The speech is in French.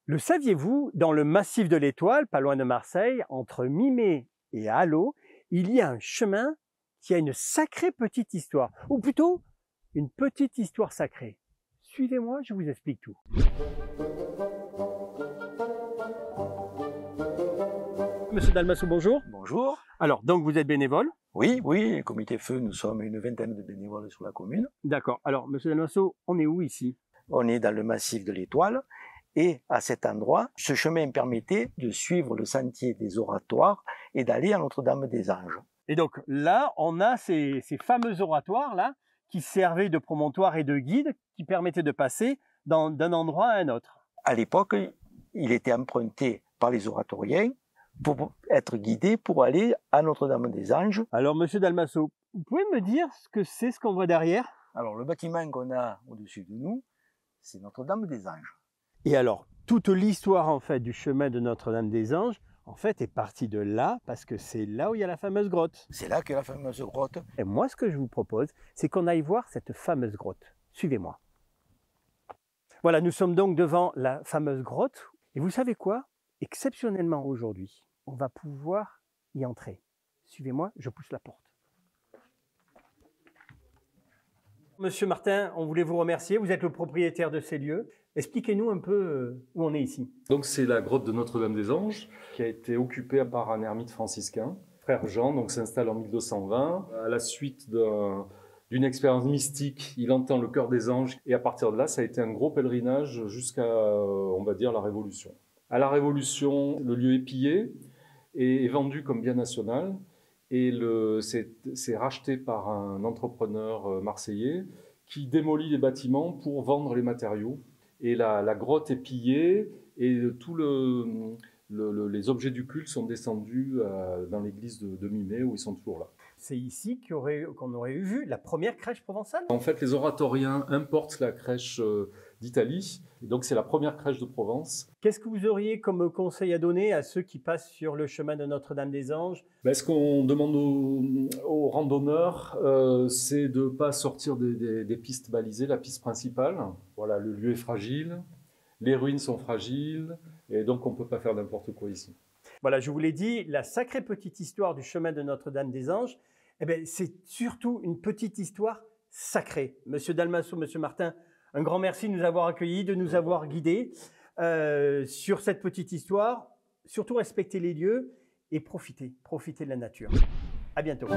Le saviez-vous, dans le massif de l'Étoile, pas loin de Marseille, entre Mimé et Allot, il y a un chemin qui a une sacrée petite histoire, ou plutôt une petite histoire sacrée. Suivez-moi, je vous explique tout. Monsieur Dalmasso, bonjour. Bonjour. Alors, donc vous êtes bénévole? Oui, le comité feu, nous sommes une vingtaine de bénévoles sur la commune. D'accord. Alors, monsieur Dalmasso, on est où ici? On est dans le massif de l'Étoile et à cet endroit, ce chemin permettait de suivre le sentier des oratoires et d'aller à Notre-Dame-des-Anges. Et donc là, on a ces fameux oratoires là qui servaient de promontoire et de guide qui permettaient de passer d'un endroit à un autre. À l'époque, il était emprunté par les oratoriens pour être guidé pour aller à Notre-Dame-des-Anges. Alors, monsieur Dalmasso, vous pouvez me dire ce que c'est ce qu'on voit derrière? Alors, le bâtiment qu'on a au-dessus de nous, c'est Notre-Dame-des-Anges. Et alors, toute l'histoire en fait du chemin de Notre-Dame-des-Anges, en fait, est partie de là parce que c'est là où il y a la fameuse grotte. C'est là que la fameuse grotte. Et moi, ce que je vous propose, c'est qu'on aille voir cette fameuse grotte. Suivez-moi. Voilà, nous sommes donc devant la fameuse grotte. Et vous savez quoi? Exceptionnellement aujourd'hui, on va pouvoir y entrer. Suivez-moi, je pousse la porte. Monsieur Martin, on voulait vous remercier. Vous êtes le propriétaire de ces lieux. Expliquez-nous un peu où on est ici. Donc c'est la grotte de Notre-Dame-des-Anges qui a été occupée par un ermite franciscain, frère Jean, donc s'installe en 1220. À la suite d'une expérience mystique, il entend le chœur des anges et à partir de là, ça a été un gros pèlerinage jusqu'à, on va dire, la Révolution. À la Révolution, le lieu est pillé et est vendu comme bien national et c'est racheté par un entrepreneur marseillais qui démolit les bâtiments pour vendre les matériaux. Et la grotte est pillée et tous les objets du culte sont descendus dans l'église de Mimé où ils sont toujours là. C'est ici qu'on aurait vu la première crèche provençale? En fait, les oratoriens importent la crèche d'Italie, et donc c'est la première crèche de Provence. Qu'est-ce que vous auriez comme conseil à donner à ceux qui passent sur le chemin de Notre-Dame-des-Anges? Ce qu'on demande aux randonneurs, c'est de ne pas sortir des pistes balisées, la piste principale. Voilà, le lieu est fragile, les ruines sont fragiles, et donc on ne peut pas faire n'importe quoi ici. Voilà, je vous l'ai dit, la sacrée petite histoire du chemin de Notre-Dame-des-Anges, c'est surtout une petite histoire sacrée. Monsieur Dalmasso, monsieur Martin, un grand merci de nous avoir accueillis, de nous avoir guidés sur cette petite histoire. Surtout respectez les lieux et profitez de la nature. À bientôt.